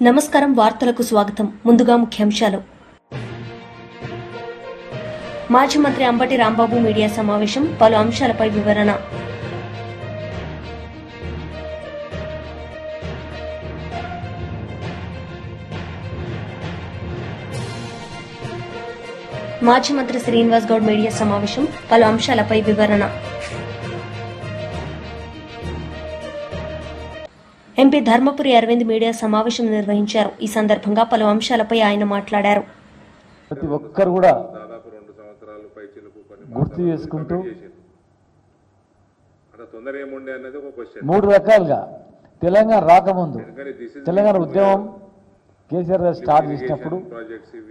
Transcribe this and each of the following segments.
నమస్కారం వార్తలకు స్వాగతం. ముందుగా ముఖ్యాంశాలు. మాజీ మంత్రి అంబటి రాంబాబు మీడియా సమావేశం, పలు అంశాలపై వివరణ. మాజీ మంత్రి శ్రీనివాస్ గౌడ్ మీడియా సమావేశం, పలు అంశాలపై వివరణ. ఎంపీ ధర్మపురి అరవింద్ మీడియా సమావేశం నిర్వహించారు. ఈ సందర్భంగా పలు అంశాలపై ఆయన మాట్లాడారు. ప్రతి ఒక్కరు కూడా గుర్తు చేసుకుంటూ మూడు రకాలుగా తెలంగాణ రాకముందు తెలంగాణ ఉద్యమం కేసీఆర్ గారు స్టార్ట్ చేసినప్పుడు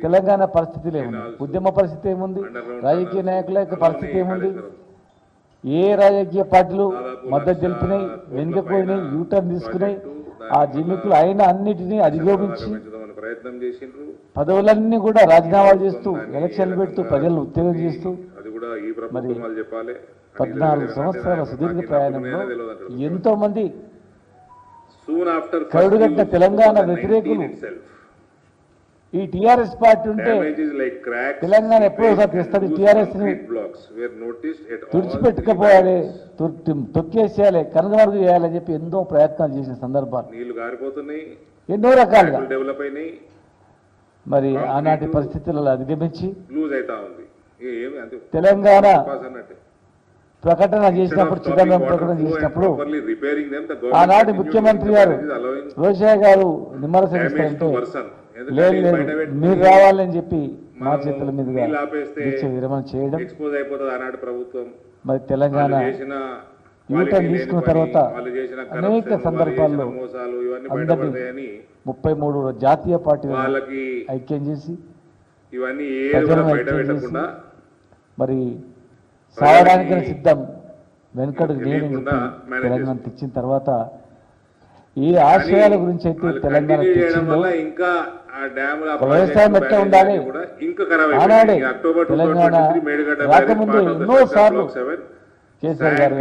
తెలంగాణ పరిస్థితి ఏముంది, ఉద్యమ పరిస్థితి ఏముంది, రాజకీయ నాయకుల యొక్క పరిస్థితి ఏముంది, ఏ రాజకీయ పార్టీలు మద్దతు తెలిపినాయి, వెనుకపోయినాయి, యూటర్న్ తీసుకున్నాయి, ఆ జిమ్మికులు అయిన అన్నిటినీ అధిగమించి పదవులన్నీ కూడా రాజీనామాలు చేస్తూ ఎలక్షన్లు పెడుతూ ప్రజలను ఉత్తేజం చేస్తూ మరి 14 సంవత్సరాల సుదీర్ఘ ప్రయాణంలో ఎంతో మంది కరుడుగట్టిన తెలంగాణ వ్యతిరేకులు ఈ టీఆర్ఎస్ పార్టీ ఉంటే తెలంగాణ ఎప్పుడోసారి తెస్తుంది, టీఆర్ఎస్ ని తుడిచిపెట్టుకపోవాలి, తొక్కేసేయాలి, కనుగమరుగు చేయాలని చెప్పి ఎన్నో ప్రయత్నాలు చేసిన సందర్భాలు ఎన్నో రకాలుగా మరి ఆనాటి పరిస్థితులలో అధిగమించి తెలంగాణ ప్రకటన చేసినప్పుడు, చిదంబరం ప్రకటన చేసినప్పుడు ఆనాటి ముఖ్యమంత్రి గారు రోషయ్య గారు నిమ్మరసంటే లేదు లేదు మీరు రావాలని చెప్పి మా చేతుల మీదుగా విరమణ చేయడం, మరి తెలంగాణ యూటర్న్ తీసుకున్న తర్వాత అనేక సందర్భాల్లో అందరినీ 33 జాతీయ పార్టీలను ఐక్యం చేసి ప్రజలను ఐక్యం చేసి మరి సావడానికి సిద్ధం వెనుకడుగు లేని తెలంగాణ తెచ్చిన తర్వాత ఏ ఆశయాల గురించి అయితే తెలంగాణ తెచ్చిందో వ్యవసాయం ఎట్లా ఉండాలి ఆనాడే తెలంగాణ రాకముందు ఎన్నో సార్లు కేసీఆర్ గారు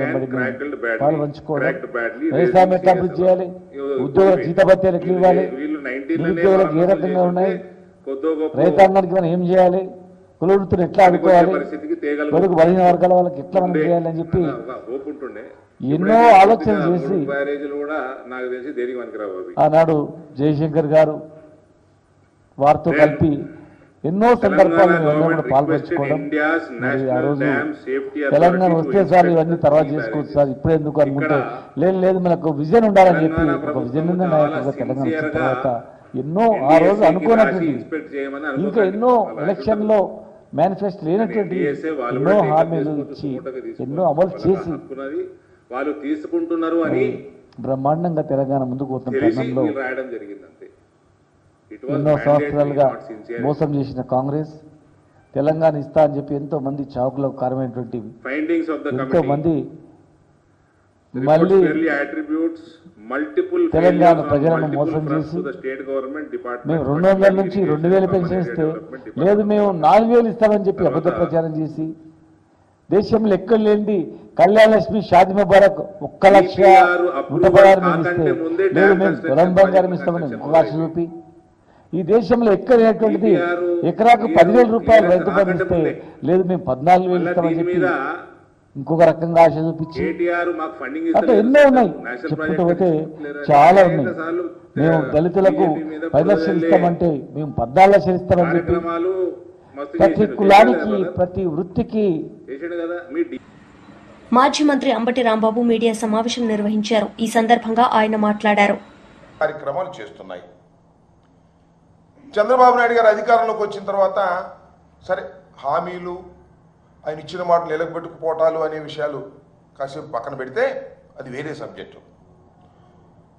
పాలు పంచుకోవడం, వ్యవసాయం ఎట్లా అభివృద్ధి చేయాలి, ఉద్యోగుల జీతభత్యాలు ఎట్లా ఇవ్వాలి, నిరుద్యోగులకు ఏ రకంగా ఉన్నాయి, రైతాంగానికి మనం ఏం చేయాలి, కుల వృత్తులు ఎట్లా ఆడుకోవాలి, కొడుకు బలహీన వర్గాల వాళ్ళకి ఎట్లా మనం చేయాలని చెప్పి ఎన్నో ఆలోచన చేసి ఆనాడు జయశంకర్ గారు వారితో కలిపి ఎన్నో సందర్భాలను కూడా పాల్పంచుకోవడం, మరి ఆ రోజు తెలంగాణ వస్తే సార్ ఇవన్నీ తర్వాత చేసుకోవచ్చు సార్ ఇప్పుడు ఎందుకు అనుకుంటే లేదు మనకు విజన్ ఉండాలని చెప్పి ఒక విజన్ ఉన్న నాయకులుగా తెలంగాణ వచ్చిన తర్వాత ఎన్నో ఆ రోజు అనుకున్నటువంటి ఇంకా ఎన్నో ఎలక్షన్ లో మేనిఫెస్టో లేనటువంటి ఎన్నో హామీలు ఇచ్చి ఎన్నో అమలు చేసి వాళ్ళు తీసుకుంటున్నారు అని బ్రహ్మాండంగా తెలంగాణ ముందుకు పోతున్న తరుణంలో ఎన్నో సంవత్సరాలుగా మోసం చేసిన కాంగ్రెస్ తెలంగాణ ఇస్తా అని చెప్పి ఎంతో మంది చావుకులకు కారణమైనటువంటి ఎంతో మంది మళ్ళీ తెలంగాణ ప్రజలను మోసం చేసి మేము 200 నుంచి 2000 పెన్షన్ ఇస్తే లేదు మేము 4000 ఇస్తామని చెప్పి అబద్ధ ప్రచారం చేసి దేశంలో ఎక్కడ లేని కళ్యాణ లక్ష్మి షాది ముబారక్ 1,116,000 మేము ఇస్తే లేదు మేము పొలం బంగారం ఇస్తామని 1 లక్ష చూపి ఈ దేశంలో ఎక్కడ లేనటువంటిది ఎకరాకు 10,000 రూపాయలు రైతు బంధు ఇస్తే లేదు మేము 14,000 ఇస్తామని చెప్పి ఇంకొక రకంగా ఆశ చూపించి అట్లా ఎన్నో ఉన్నాయి, చెప్పుకుంటూ పోతే చాలా ఉన్నాయి. మేము దళితులకు 10 లక్షలు ఇస్తామంటే మేము 14 లక్షలు ఇస్తామని చెప్పి ప్రతి కులానికి ప్రతి వృత్తికి. మాజీ మంత్రి అంబటి రాంబాబు మీడియా సమావేశం నిర్వహించారు. ఈ సందర్భంగా ఆయన మాట్లాడారు. కార్యక్రమాలు చేస్తున్నాయి. చంద్రబాబు నాయుడు గారు అధికారంలోకి వచ్చిన తర్వాత సరే హామీలు ఆయన ఇచ్చిన మాట నిలబెట్టుకుపోవటాలు అనే విషయాలు కాసేపు పక్కన పెడితే అది వేరే సబ్జెక్టు.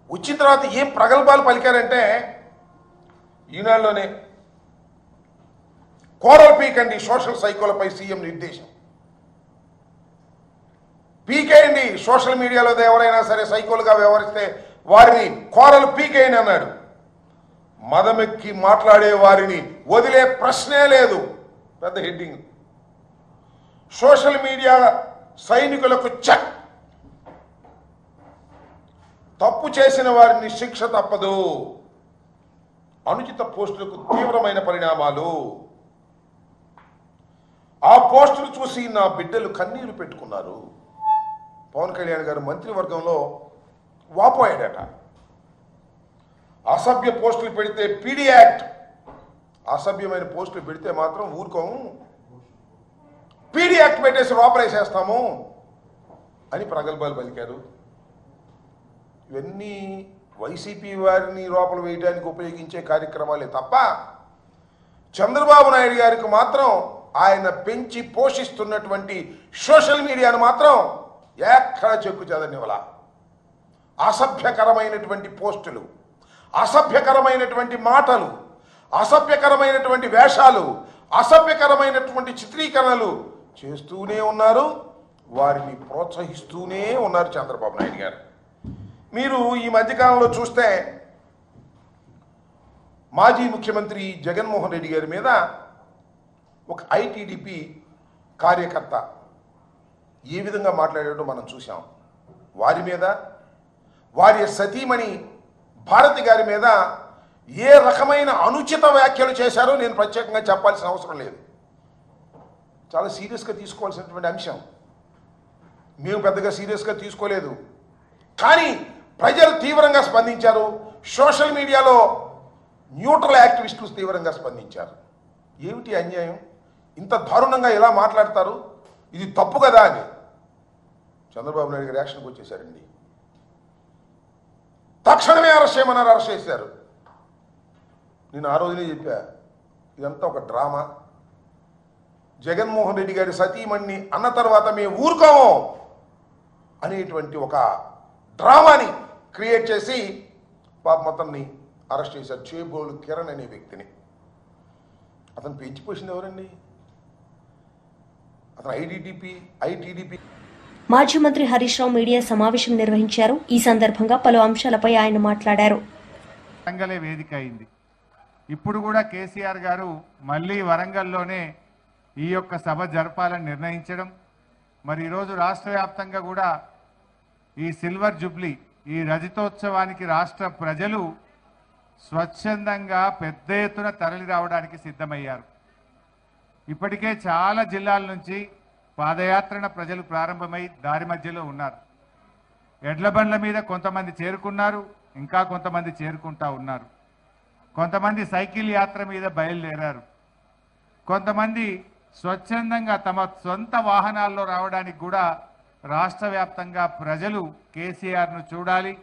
వచ్చిన తర్వాత ఏం ప్రగల్భాలు పలికారంటే ఈనాడులోనే కోరలు పీకండి సోషల్ సైకోలపై సీఎం నిర్దేశం, పీకేయండి సోషల్ మీడియాలో ఎవరైనా సరే సైకోలుగా వ్యవహరిస్తే వారిని కోరలు పీకేయండి అన్నాడు. మదమెక్కి మాట్లాడే వారిని వదిలే ప్రశ్నే లేదు, పెద్ద హెడ్డింగ్. సోషల్ మీడియా సైనికులకు చెక్, తప్పు చేసిన వారిని శిక్ష తప్పదు. అనుచిత పోస్టులకు తీవ్రమైన పరిణామాలు. ఆ పోస్టులు చూసి నా బిడ్డలు కన్నీరు పెట్టుకున్నారు. పవన్ కళ్యాణ్ గారు మంత్రివర్గంలో వాపోయాడట. అసభ్య పోస్టులు పెడితే పీడీ యాక్ట్, అసభ్యమైన పోస్టులు పెడితే మాత్రం ఊరుకోము, పీడీ యాక్ట్ పెట్టేసి లోపలేసేస్తాము అని ప్రగల్భాలు పలికారు. ఇవన్నీ వైసీపీ వారిని లోపల వేయడానికి ఉపయోగించే కార్యక్రమాలే తప్ప చంద్రబాబు నాయుడు గారికి మాత్రం ఆయన పెంచి పోషిస్తున్నటువంటి సోషల్ మీడియాను మాత్రం ఎక్కడ చెక్కు చెదనివ్వాల. అసభ్యకరమైనటువంటి పోస్టులు, అసభ్యకరమైనటువంటి మాటలు, అసభ్యకరమైనటువంటి వేషాలు, అసభ్యకరమైనటువంటి చిత్రీకరణలు చేస్తూనే ఉన్నారు. వారిని ప్రోత్సహిస్తూనే ఉన్నారు చంద్రబాబు నాయుడు గారు. మీరు ఈ మధ్యకాలంలో చూస్తే మాజీ ముఖ్యమంత్రి జగన్మోహన్ రెడ్డి గారి మీద ఒక ఐటీడీపీ కార్యకర్త ఏ విధంగా మాట్లాడాడో మనం చూసాం. వారి మీద, వారి సతీమణి భారతి గారి మీద ఏ రకమైన అనుచిత వ్యాఖ్యలు చేశారో నేను ప్రత్యేకంగా చెప్పాల్సిన అవసరం లేదు. చాలా సీరియస్గా తీసుకోవాల్సినటువంటి అంశం. మేము పెద్దగా సీరియస్గా తీసుకోలేదు, కానీ ప్రజలు తీవ్రంగా స్పందించారు. సోషల్ మీడియాలో న్యూట్రల్ యాక్టివిస్టులు తీవ్రంగా స్పందించారు. ఏమిటి అన్యాయం? ఇంత దారుణంగా ఎలా మాట్లాడతారు? ఇది తప్పు కదా అని చంద్రబాబు నాయుడు గారు యాక్షన్కి వచ్చేసారండి. తక్షణమే అరెస్ట్ చేయమన్నారు, అరెస్ట్ చేశారు. నేను ఆ రోజునే చెప్పా, ఇదంతా ఒక డ్రామా. జగన్మోహన్ రెడ్డి గారి సతీమణిని అన్న తర్వాత మేము ఊరుకోము అనేటువంటి ఒక డ్రామాని క్రియేట్ చేసి పాపం అతన్ని అరెస్ట్ చేశారు. చేబోలు కిరణ్ అనే వ్యక్తిని. అతను పెంచిపోసింది ఎవరండి? అతను ఐటీడీపీ. మాజీ మంత్రి హరీష్ రావు మీడియా సమావేశం నిర్వహించారు. ఈ సందర్భంగా పలు అంశాలపై ఆయన మాట్లాడారు. వరంగలే వేదిక అయింది. ఇప్పుడు కూడా కేసీఆర్ గారు మళ్ళీ వరంగల్లోనే ఈ యొక్క సభ జరపాలని నిర్ణయించడం, మరి ఈరోజు రాష్ట్ర వ్యాప్తంగా కూడా ఈ సిల్వర్ జూబ్లీ, ఈ రజతోత్సవానికి రాష్ట్ర ప్రజలు స్వచ్ఛందంగా పెద్ద ఎత్తున తరలి రావడానికి సిద్ధమయ్యారు. ఇప్పటికే చాలా జిల్లాల నుంచి పాదయాత్రన ప్రజలు ప్రారంభమై దారి మధ్యలో ఉన్నారు. ఎడ్ల బండ్ల మీద కొంతమంది చేరుకున్నారు, ఇంకా కొంతమంది చేరుకుంటా ఉన్నారు. కొంతమంది సైకిల్ యాత్ర మీద బయలుదేరారు. కొంతమంది స్వచ్ఛందంగా తమ సొంత వాహనాల్లో రావడానికి కూడా రాష్ట్ర వ్యాప్తంగా ప్రజలు కేసీఆర్ను చూడాలి,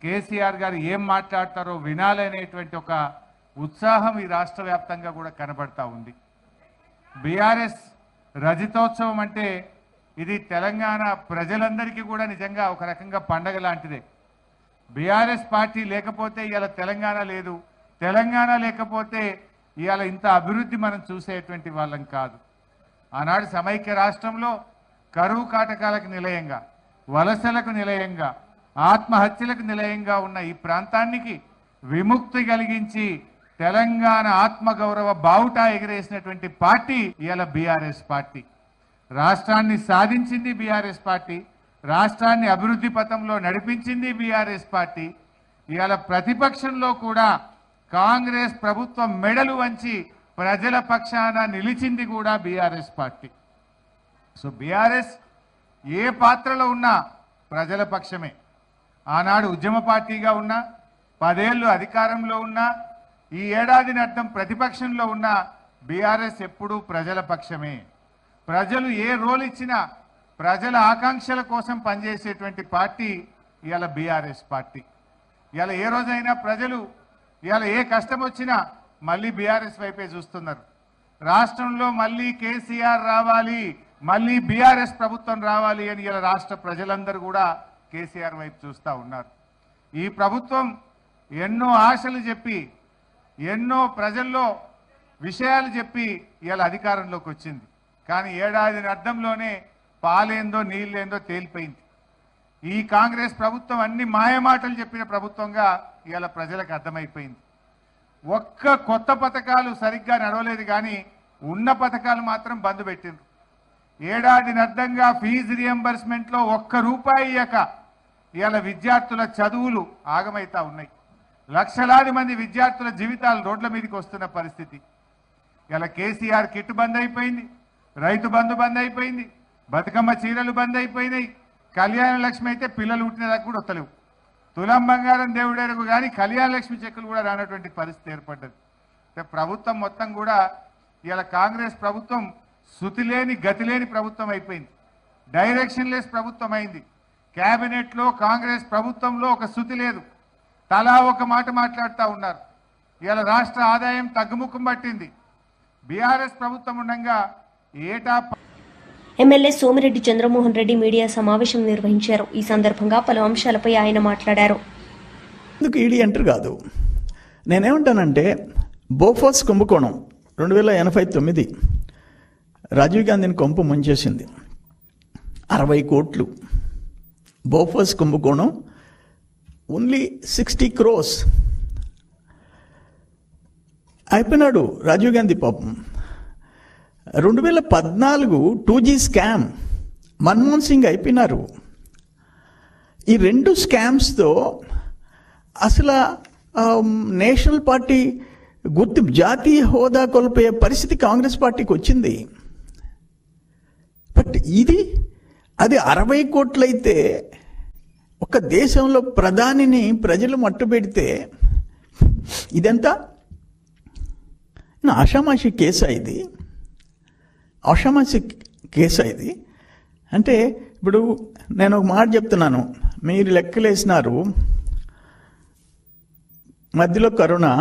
కేసీఆర్ గారు ఏం మాట్లాడతారో వినాలనేటువంటి ఒక ఉత్సాహం ఈ రాష్ట్ర వ్యాప్తంగా కూడా కనబడతా ఉంది. బీఆర్ఎస్ రజతోత్సవం అంటే ఇది తెలంగాణ ప్రజలందరికీ కూడా నిజంగా ఒక రకంగా పండగ లాంటిదే. బీఆర్ఎస్ పార్టీ లేకపోతే ఇవాళ తెలంగాణ లేదు, తెలంగాణ లేకపోతే ఇవాళ ఇంత అభివృద్ధి మనం చూసేటువంటి వాళ్ళం కాదు. ఆనాడు సమైక్య రాష్ట్రంలో కరువు కాటకాలకు నిలయంగా, వలసలకు నిలయంగా, ఆత్మహత్యలకు నిలయంగా ఉన్న ఈ ప్రాంతానికి విముక్తి కలిగించి తెలంగాణ ఆత్మగౌరవ బావుటా ఎగిరేసినటువంటి పార్టీ ఇవాళ బీఆర్ఎస్ పార్టీ. రాష్ట్రాన్ని సాధించింది బీఆర్ఎస్ పార్టీ, రాష్ట్రాన్ని అభివృద్ధి పథంలో నడిపించింది బీఆర్ఎస్ పార్టీ. ఇవాళ ప్రతిపక్షంలో కూడా కాంగ్రెస్ ప్రభుత్వం మెడలు వంచి ప్రజల పక్షాన నిలిచింది కూడా బీఆర్ఎస్ పార్టీ. సో బీఆర్ఎస్ ఏ పాత్రలో ఉన్నా ప్రజల పక్షమే. ఆనాడు ఉద్యమ పార్టీగా ఉన్నా, 10 ఏళ్ళు అధికారంలో ఉన్నా, ఈ ఏడాదిని అర్థం ప్రతిపక్షంలో ఉన్న బీఆర్ఎస్ ఎప్పుడూ ప్రజల పక్షమే. ప్రజలు ఏ రోల్ ఇచ్చినా ప్రజల ఆకాంక్షల కోసం పనిచేసేటువంటి పార్టీ ఇవాళ బీఆర్ఎస్ పార్టీ. ఇవాళ ఏ రోజైనా ప్రజలు ఇవాళ ఏ కష్టం వచ్చినా మళ్ళీ బీఆర్ఎస్ వైపే చూస్తున్నారు. రాష్ట్రంలో మళ్ళీ కేసీఆర్ రావాలి, మళ్ళీ బీఆర్ఎస్ ప్రభుత్వం రావాలి అని ఇలా రాష్ట్ర ప్రజలందరూ కూడా కేసీఆర్ వైపు చూస్తూ ఉన్నారు. ఈ ప్రభుత్వం ఎన్నో ఆశలు చెప్పి, ఎన్నో ప్రజల్లో విషయాలు చెప్పి ఇవాళ అధికారంలోకి వచ్చింది. కానీ ఏడాది అర్థంలోనే పాలేందో నీళ్ళేందో తేలిపోయింది. ఈ కాంగ్రెస్ ప్రభుత్వం అన్ని మాయమాటలు చెప్పిన ప్రభుత్వంగా ఇవాళ ప్రజలకు అర్థమైపోయింది. ఒక్క కొత్త పథకాలు సరిగ్గా నడవలేదు, కానీ ఉన్న పథకాలు మాత్రం బంద్ పెట్టిండ్రు. ఏడాది అర్థంగా ఫీజు రియంబర్స్మెంట్లో ఒక్క రూపాయి ఇయ్యక ఇవాళ విద్యార్థుల చదువులు ఆగమైతా ఉన్నాయి. లక్షలాది మంది విద్యార్థుల జీవితాలు రోడ్ల మీదకి వస్తున్న పరిస్థితి. ఇలా కేసీఆర్ కిట్ బంద్ అయిపోయింది, రైతు బంధు బంద్ అయిపోయింది, బతుకమ్మ చీరలు బంద్ అయిపోయినాయి, కళ్యాణ లక్ష్మి అయితే పిల్లలు పుట్టినదాకా కూడా వస్తలేవు. తులం బంగారం దేవుడేరకు కానీ కళ్యాణ లక్ష్మి చెక్కులు కూడా రానటువంటి పరిస్థితి ఏర్పడ్డది. ప్రభుత్వం మొత్తం కూడా ఇలా కాంగ్రెస్ ప్రభుత్వం శృతిలేని గతిలేని ప్రభుత్వం అయిపోయింది, డైరెక్షన్ లెస్ ప్రభుత్వం అయింది. క్యాబినెట్లో కాంగ్రెస్ ప్రభుత్వంలో ఒక శృతి లేదు, తలా ఒక మాట మాట్లాడుతూ ఉన్నారు. ఇలా రాష్ట్ర ఆదాయం తగ్గుముఖం పట్టింది. బీఆర్ఎస్ ప్రభుత్వం ఉండగా ఏటా ఎమ్మెల్యే సోమిరెడ్డి చంద్రమోహన్ రెడ్డి మీడియా సమావేశం నిర్వహించారు. ఈ సందర్భంగా పలు అంశాలపై ఆయన మాట్లాడారు. ఎందుకు ఈడీ ఎంటర్ కాదు? నేనేమంటానంటే బోఫోర్స్ కుంభకోణం 2089 రాజీవ్ గాంధీని కొంపు ముంచేసింది. 60 కోట్లు. బోఫోర్స్ కుంభకోణం ఓన్లీ 60 crores. అయిపోయినాడు రాజీవ్ గాంధీ పాపం. 2014 2G స్కామ్, మన్మోహన్ సింగ్ అయిపోయినారు. ఈ 2 స్కామ్స్తో అసలు నేషనల్ పార్టీ గుర్తు జాతీయ హోదా కోల్పోయే పరిస్థితి కాంగ్రెస్ పార్టీకి వచ్చింది. బట్ అది 60 కోట్లయితే ఒక దేశంలో ప్రధానిని ప్రజలు మట్టుబెడితే ఇదంతా ఆషామాషి కేసా ఇది? ఆషామాషి కేసా ఇది? అంటే ఇప్పుడు నేను ఒక మాట చెప్తున్నాను, మీరు లెక్కలేసినారు. మధ్యలో కరోనా,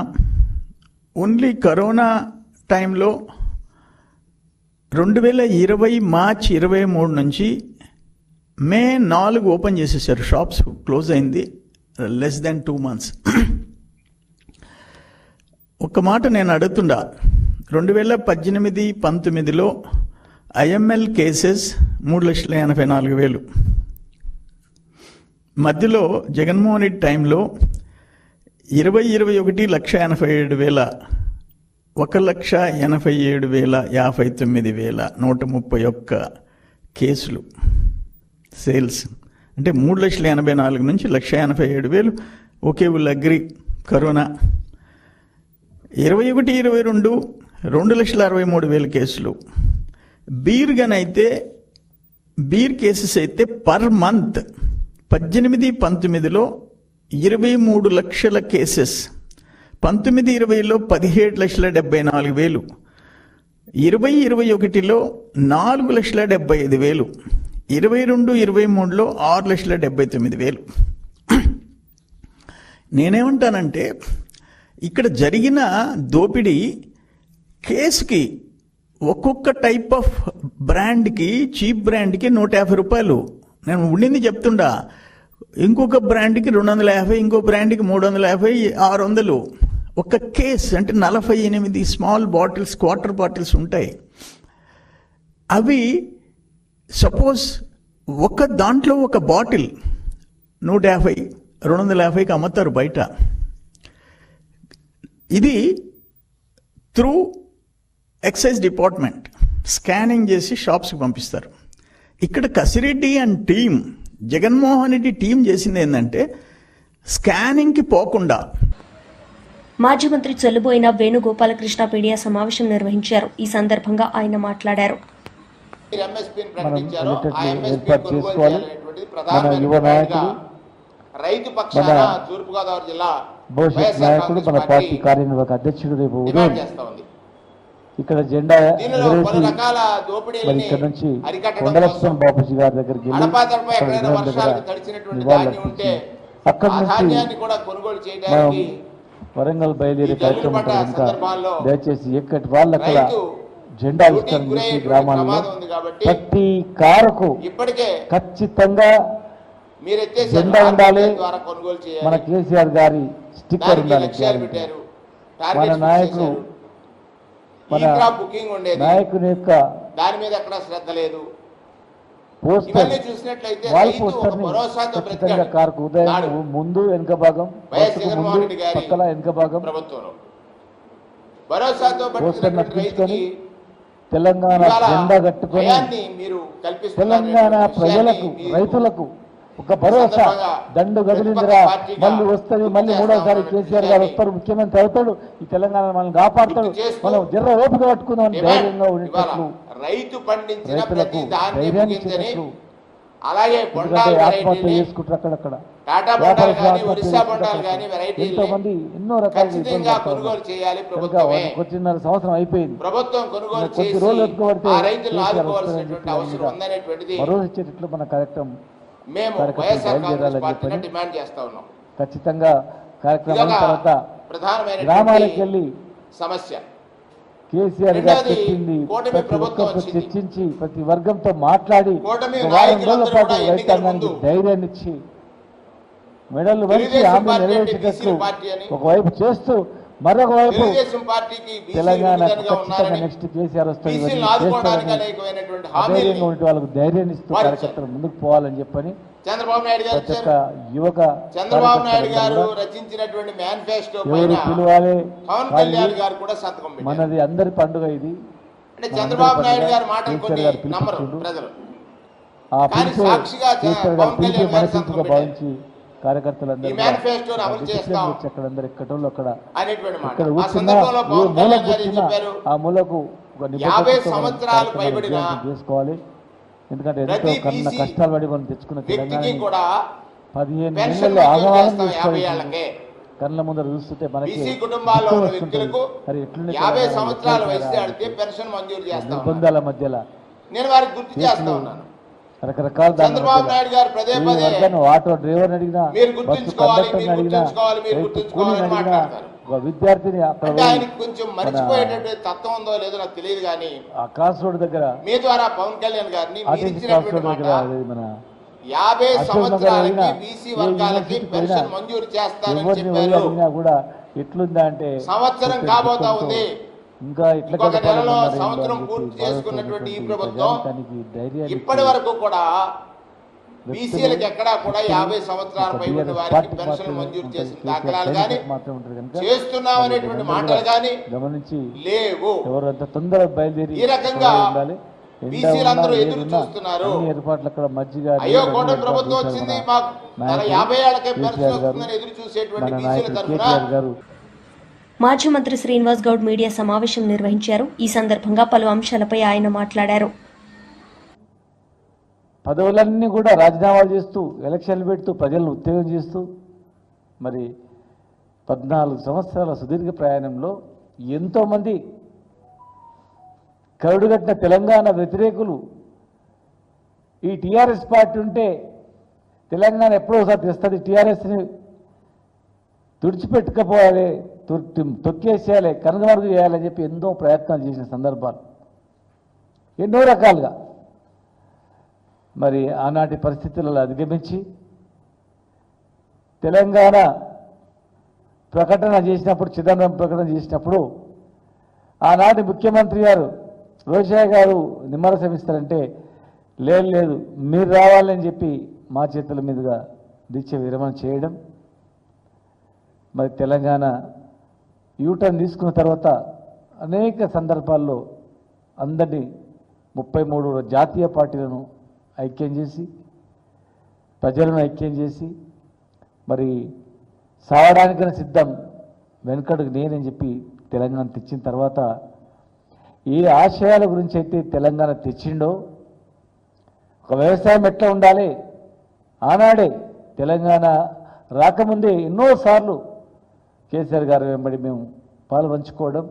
ఓన్లీ కరోనా టైంలో 2020 మార్చి 23 నుంచి మే 4 ఓపెన్ చేసేసారు. షాప్స్ క్లోజ్ అయింది లెస్ దెన్ 2 months. ఒక మాట నేను అడుగుతుండా, 2018-19లో IML కేసెస్ 3,84,000. మధ్యలో జగన్మోహన్ రెడ్డి టైంలో 2021 1,87,000, 1,87,059,131 కేసులు సేల్స్. అంటే 3,84,000 నుంచి 1,87,000. Okay, will agri. కరోనా 21-22 2,63,000 కేసులు. బీర్ కేసెస్ అయితే పర్ మంత్ 18-19లో 23 లక్షల కేసెస్, 19-20లో 17,74,000, 20-21లో 4,75,000, 22-23లో 6,79,000. నేనేమంటానంటే ఇక్కడ జరిగిన దోపిడీ కేసుకి ఒక్కొక్క టైప్ ఆఫ్ బ్రాండ్కి, చీప్ బ్రాండ్కి 150 రూపాయలు. నేను ఉండింది చెప్తుండా. ఇంకొక బ్రాండ్కి 250, ఇంకో బ్రాండ్కి 350, 600. ఒక కేస్ అంటే 48 స్మాల్ బాటిల్స్, క్వార్టర్ బాటిల్స్ ఉంటాయి. అవి సపోజ్ ఒక దాంట్లో ఒక బాటిల్ 150, 250కి అమ్ముతారు బయట. ఇది త్రూ ఎక్సైజ్ డిపార్ట్మెంట్ స్కానింగ్ చేసి షాప్స్కి పంపిస్తారు. ఇక్కడ Kasireddy and team, Jaganmohan Reddy team చేసింది ఏంటంటే స్కానింగ్కి పోకుండా. మాజీ మంత్రి చెల్లుబోయిన వేణుగోపాలకృష్ణ మీడియా సమావేశం నిర్వహించారు. ఈ సందర్భంగా ఆయన మాట్లాడారు. ఏర్పాటు చేసుకోవాలి. మన యువ నాయకుడు, రైతు పక్షాన తూర్పుగోదావరి జిల్లా భవిష్యత్ నాయకుడు, మన పార్టీ కార్యనిర్వాహక అధ్యక్షుడు రేపు ఉదయం ఇక్కడ జెండా ఎగరేసి మరి ఇక్కడ నుంచి కొండలక్ష్మణ్ బాపూజీ గారి దగ్గరికి వెళ్ళి నివాళులర్పించి అక్కడి నుంచి మనం వరంగల్ బయలుదేరే కార్యక్రమం ఉంటుంది. ఇంకా దయచేసి ఎక్కడి వాళ్ళు అక్కడ జెండా ఆవిష్కరణ చేసి గ్రామాల్లో ప్రతి కారుకు ఖచ్చితంగా జెండా ఉండాలి, మన కేసీఆర్ గారి స్టిక్కర్ ఉండాలి. మన నాయకుడు, మన నాయకుని యొక్క దాని మీద ఎక్కడ శ్రద్ధ లేదు. పోస్టర్, వాల్ పోస్టర్ ని ఖచ్చితంగా కారుకు ఉదయం ముందు వెనుక భాగం, ముందు పక్కల వెనుక భాగం పోస్టర్ నచ్చుకొని తెలంగాణ జెండా కట్టుకొని తెలంగాణ ప్రజలకు, రైతులకు ఒక భరోసా సందర్భంగా దండు గదిలిందిరా ప్రతిపక్ష పార్టీగా మళ్ళీ వస్తుంది మళ్ళీ గుర్తు మూడోసారి చేస్తా కేసీఆర్ ఉన్నాను గారు వస్తారు ముఖ్యమంత్రి అవుతాడు ఈ తెలంగాణ మనల్ని కాపాడతాడు గుర్తు చేస్తూ మనం జర్ర ఓపిక పట్టుకుందాం ధైర్యంగా ఇవాళ ఉండేటట్లు రైతు పండించిన రైతులకు ప్రతి ధాన్యం ధైర్యాన్ని గింజని ఇచ్చేటట్లు అలాగే ఎందుకంటే బొండాలు ఆత్మహత్య వెరైటీని చేసుకుంటారు అక్కడక్కడ టాటా వ్యాపారస్తులు బొండాలు కానీ ఆత్మహత్య ఒరిస్సా బొండాలు చేసుకుంటారు. కానీ ఎంతో వెరైటీని మంది ఎన్నో రకాలుగా ఇబ్బంది ఖచ్చితంగా పడుతున్నారు. కొనుగోలు చేయాలి కనుక ప్రభుత్వమే. వచ్చిన్నర సంవత్సరం అయిపోయింది ప్రభుత్వం కొనుగోలు కొద్ది చేసి రోజులు ఎత్తుకోబడితే ఆ రైతులను కేసీఆర్ ఆదుకోవాల్సినటువంటి వస్తారని అవసరం చెప్పి ఉందనేటువంటిది భరోసా ఇచ్చేటట్లు మన కార్యక్రమం మేము కార్యకర్తలు వైఎస్ఆర్ కాంగ్రెస్ బయలుదేరాలని పార్టీని చెప్పని డిమాండ్ చేస్తా ఉన్నాం. ఖచ్చితంగా కార్యక్రమం అయిన ఇదొక తర్వాత ప్రధానమైనటువంటి గ్రామాలకు వెళ్ళి సమస్య. కేసీఆర్ గారు రెండోది, చెప్పింది కూటమి ప్రతి ప్రభుత్వం ఒక్కరితో వచ్చింది. చర్చించి ప్రతి వర్గంతో మాట్లాడి కూటమి ఒక వారం రోజుల నాయకులందరూ పాటు కూడా ఎన్నికల రైతాంగానికి ముందు ధైర్యాన్ని ఇచ్చి మెడలు వంచి తెలుగుదేశం హామీ పార్టీ అంటే నెరవేర్చేటట్లు బీసీ పార్టీ అని, ఒకవైపు చేస్తూ మరొక వైపు తెలుగుదేశం పార్టీకి బీసీలు తెలంగాణ విడుదలగా ఖచ్చితంగా ఉన్నారని, నెక్స్ట్ కేసీఆర్ వస్తుంది బీసీలను ఆదుకోవడానికి అనేకమైనటువంటి హామీల్ని అధైర్యంగా ఉంటే వాళ్ళకు ధైర్యాన్ని ఇస్తూ వారు కార్యకర్తలు ముందుకు పోవాలని చెప్పని చంద్రబాబు నాయుడు గారు ప్రతి ఒక్క ఇచ్చారు. యువక చంద్రబాబు నాయుడు గారు కార్యకర్తలందరూ కూడా రచించినటువంటి మేనిఫెస్టో ఎవరు పైన పిలవాలి పవన్ కళ్యాణ్ గారు కూడా సంతకం పెట్టారు. మనది అందరి పండుగ ఇది అంటే మన చంద్రబాబు అందరి నాయుడు పండుగ. గారు మాటలు కేసీఆర్ కొన్ని గారు నమ్మరు పిలిపించిండు. ప్రజలు. ఆ కానీ పిలిచే సాక్షిగా కేసీఆర్ గారు పవన్ పిలిచే కళ్యాణ్ గారు మనసింపుగా సంతకం భావించి కార్యకర్తలందరూ ఈ మేనిఫెస్టోని అమలు చేస్తాం అక్కడందరూ ఎక్కడోళ్ళు అక్కడ అనేటువంటి మాట. ఇక్కడ ఆ కూర్చున్నా సందర్భంలో ఏ పవన్ మూల కళ్యాణ్ గారు ఏం కూర్చున్నా చెప్పారు? ఆ మూలకు ఒక 50 నిబద్ధతతో మనం సంవత్సరాలు కార్యక్రమాలు పైబడిన విజయవంతం చేసుకోవాలి. ఎందుకంటే ఎంతో ప్రతి కన్న బీసీ కష్టాలు పడి మనం తెచ్చుకున్న వ్యక్తికి తెలంగాణ కూడా 15 పెన్షన్ నెలల్లో మంజూరు ఆగమనం చేస్తాం 50 చేసుకోవాలి. ఏళ్లకే. కళ్ళ ముందర చూస్తుంటే మనకి బీసీ కుటుంబాల్లో ఉన్న వస్తుంటుంది. వ్యక్తులకు మరి ఎట్లుండే 50 తెలంగాణ, సంవత్సరాల ఎట్లా వయసు ఉండాలి? దాటితే పెన్షన్ మంజూరు చేస్తాం. నిర్బంధాల మధ్యలో నేను వారికి గుర్తు చేస్తా కేసులు ఉన్నాను. రకరకాల దాని చంద్రబాబు మధ్యలో నాయుడు గారు పదే ఈ పదే వర్గాన్ని ఆటో డ్రైవర్ అడిగినా మీరు బస్సు గుర్తుంచుకోవాలి, కండక్టర్ని మీరు అడిగినా గుర్తుంచుకోవాలి, మీరు రైతు గుర్తుంచుకోవాలని కూలీని అడిగినా మాట్లాడతారు. ఒక విద్యార్థిని అక్కడ అంటే పోయి ఆయనకి కొంచెం మర్చిపోయేటటువంటి తత్వం ఉందో లేదో నాకు తెలియదు కానీ ఆ క్రాస్ రోడ్ దగ్గర మీ ద్వారా పవన్ కళ్యాణ్ గారిని మీరు ఆర్టీసీ క్రాస్ ఇచ్చినటువంటి రోడ్ మాట దగ్గర అది మన 50 అశోక్ నగర్ సంవత్సరాలకి అయినా, బీసీ ఏ వర్గాలకి యూనివర్సిటీకి పెన్షన్ అయినా, మంజూరు చేస్తానని ఎవరిని పోయి చెప్పారు. అడిగినా కూడా ఎట్లుందా అంటే సంవత్సరం చెప్పే కాబోతా దుఃఖంతో ఉంది. ఇంకా ఇట్లా ఇంకొక గడపాలి నెలలో మన రేంలో సంవత్సరం అని చెప్పి పూర్తి చేసుకున్నటువంటి ఈ బాధపడుతున్నటువంటి ప్రభుత్వం ప్రజానికానికి ధైర్యాన్ని ఇప్పటి ఇచ్చి వరకు కూడా వ్యక్తులు, బీసీలకు ఎక్కడా కూడా 50 సంవత్సరాల ఒక పైబడిన BRS వారికి పార్టీకి పెన్షన్ మాత్రమే మంజూరు ఉంటుంది. చేసిన కేసీఆర్ దాఖలాలు సైనికులకు కానీ మాత్రమే ఉంటుంది కనుక చేస్తున్నాం అనేటువంటి మాటలు కానీ గమనించి లేవు. ఎవరు అంత తొందరగా బయలుదేరి ఈ రకంగా ఉండాలి. ఎండ బీసీలందరూ ఉన్నా, ఎదురు వేడి ఉన్నా, చూస్తున్నారు. అన్ని ఏర్పాట్లు అక్కడ మజ్జిగ అయ్యో నీళ్ళు కూటమి అన్ని ప్రభుత్వం ఏర్పాట్లు వచ్చింది చేశారు మాకు మన మన నాయకులు 50 ఏళ్లకే పెన్షన్ కేసీఆర్ గారు, వస్తుందని ఎదురు చూసేటువంటి మన బీసీల నాయకులు తరఫున కేటీఆర్ గారు మాజీ మంత్రి శ్రీనివాస్ గౌడ్ మీడియా సమావేశం నిర్వహించారు. ఈ సందర్భంగా పలు అంశాలపై ఆయన మాట్లాడారు. పదవులన్నీ కూడా రాజీనామాలు చేస్తూ ఎలక్షన్లు పెడుతూ ప్రజలను ఉత్తేజం చేస్తూ మరి 14 సంవత్సరాల సుదీర్ఘ ప్రయాణంలో ఎంతోమంది కరుడుగట్టిన తెలంగాణ వ్యతిరేకులు ఈ టీఆర్ఎస్ పార్టీ ఉంటే తెలంగాణ ఎప్పుడో ఒకసారి తెస్తుంది, టీఆర్ఎస్ని తుడిచిపెట్టుకపోవాలి, తొక్కేసేయాలి, కనుగమరుగు చేయాలని చెప్పి ఎన్నో ప్రయత్నాలు చేసిన సందర్భాలు ఎన్నో రకాలుగా మరి ఆనాటి పరిస్థితులలో అధిగమించి తెలంగాణ ప్రకటన చేసినప్పుడు, చిదంబరం ప్రకటన చేసినప్పుడు ఆనాటి ముఖ్యమంత్రి గారు రోషయ్య గారు నిమ్మరసం ఇస్తారంటే లేదు మీరు రావాలని చెప్పి మా చేతుల మీదుగా దీక్ష విరమణ చేయడం, మరి తెలంగాణ యూటర్న్ తీసుకున్న తర్వాత అనేక సందర్భాల్లో అందరినీ 33 జాతీయ పార్టీలను ఐక్యం చేసి ప్రజలను ఐక్యం చేసి మరి సావడానికైనా సిద్ధం వెనుకడుగు నేనని చెప్పి తెలంగాణ తెచ్చిన తర్వాత ఏ ఆశయాల గురించి అయితే తెలంగాణ తెచ్చిండో, ఒక వ్యవసాయం ఎట్లా ఉండాలి ఆనాడే తెలంగాణ రాకముందే ఎన్నోసార్లు కేసీఆర్ గారు వెంబడి మేము పాలు పంచుకోవడం,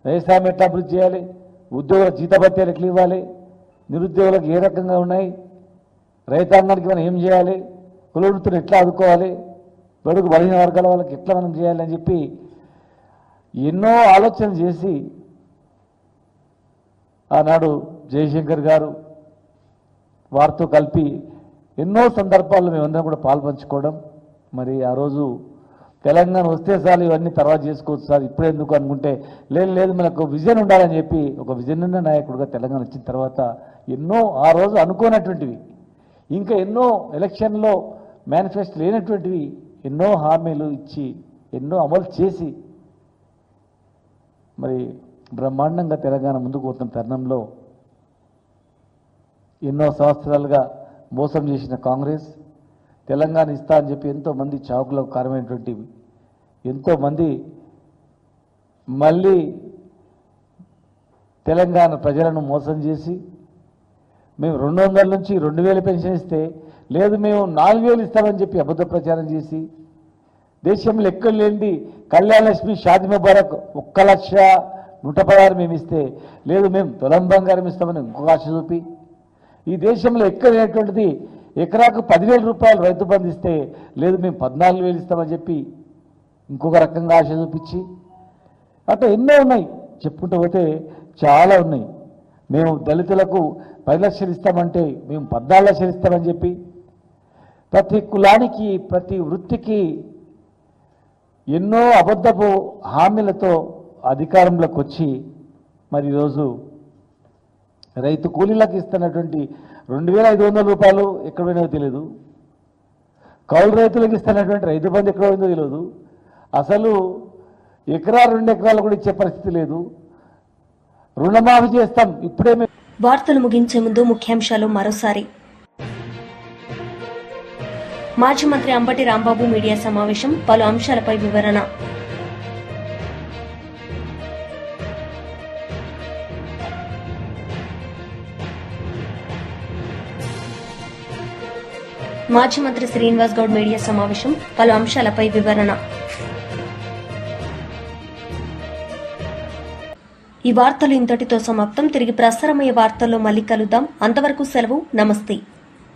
వ్యవసాయం ఎట్లా అభివృద్ధి చేయాలి, ఉద్యోగుల జీతభత్యాలు ఎట్లా ఇవ్వాలి, నిరుద్యోగులకు ఏ రకంగా ఉన్నాయి, రైతాంగానికి మనం ఏం చేయాలి, కుల వృత్తిని ఎట్లా ఆదుకోవాలి, బడుగు బలహీన వర్గాల వాళ్ళకి ఎట్లా మనం చేయాలి అని చెప్పి ఎన్నో ఆలోచనలు చేసి ఆనాడు జయశంకర్ గారు వారితో కలిపి ఎన్నో సందర్భాల్లో మేమందరం కూడా పాల్పంచుకోవడం, మరి ఆ రోజు తెలంగాణ వస్తే చాలు ఇవన్నీ తర్వాత చేసుకోవచ్చు సార్ ఇప్పుడే ఎందుకు అనుకుంటే లేదు మనకు విజన్ ఉండాలని చెప్పి ఒక విజన్ ఉన్న నాయకుడిగా తెలంగాణ వచ్చిన తర్వాత ఎన్నో ఆ రోజు అనుకోనటువంటివి, ఇంకా ఎన్నో ఎలక్షన్లో మేనిఫెస్టో లేనటువంటివి ఎన్నో హామీలు ఇచ్చి ఎన్నో అమలు చేసి మరి బ్రహ్మాండంగా తెలంగాణ ముందుకు పోతున్న తరుణంలో ఎన్నో సంవత్సరాలుగా మోసం చేసిన కాంగ్రెస్, తెలంగాణ ఇస్తా అని చెప్పి ఎంతోమంది చావుకులకు కారణమైనటువంటి ఎంతోమంది మళ్ళీ తెలంగాణ ప్రజలను మోసం చేసి మేము 200 నుంచి 2000 పెన్షన్ ఇస్తే లేదు మేము 4000 ఇస్తామని చెప్పి అబద్ధ ప్రచారం చేసి దేశంలో ఎక్కడ లేనిది కళ్యాణ లక్ష్మి షాదీ ముబారక్ 1,116,000 మేము ఇస్తే లేదు మేము తులం బంగారం ఇస్తామని ఇంకొక ఆశ చూపి ఈ దేశంలో ఎక్కడ లేనటువంటిది ఎకరాకు 10,000 రూపాయలు రైతు బంధు ఇస్తే లేదు మేము 14,000 ఇస్తామని చెప్పి ఇంకొక రకంగా ఆశ చూపించి అట్లా ఎన్నో ఉన్నాయి, చెప్పుకుంటూ పోతే చాలా ఉన్నాయి. మేము దళితులకు 10 లక్షలు ఇస్తామంటే మేము 14 లక్షలు ఇస్తామని చెప్పి ప్రతి కులానికి ప్రతి వృత్తికి ఎన్నో అబద్ధపు హామీలతో అధికారంలోకి వచ్చి మరి ఈరోజు రైతు కూలీలకు ఇస్తున్నటువంటి 2,500 రూపాయలు ఎక్కడ పోయినో తెలియదు, కౌలు రైతులకు ఇస్తున్నటువంటి రైతు బంధు ఎక్కడ పోయిందో తెలియదు, అసలు ఎకరా 2 ఎకరాలు కూడా ఇచ్చే పరిస్థితి లేదు, రుణమాఫీ చేస్తాం ఇప్పుడే. వార్తలు ముగించే ముందు ముఖ్యాంశాలు మరోసారి. మాజీ మంత్రి అంబటి రాంబాబు మీడియా సమావేశం, పలు అంశాలపై వివరణ. మాజీ మంత్రి శ్రీనివాస్ గౌడ్ మీడియా సమావేశం, పలు అంశాలపై వివరణ. ఈ వార్తలు ఇంతటితో సమాప్తం. తిరిగి ప్రసారమయ్యే వార్తల్లో మళ్ళీ కలుద్దాం. అంతవరకు సెలవు. నమస్తే.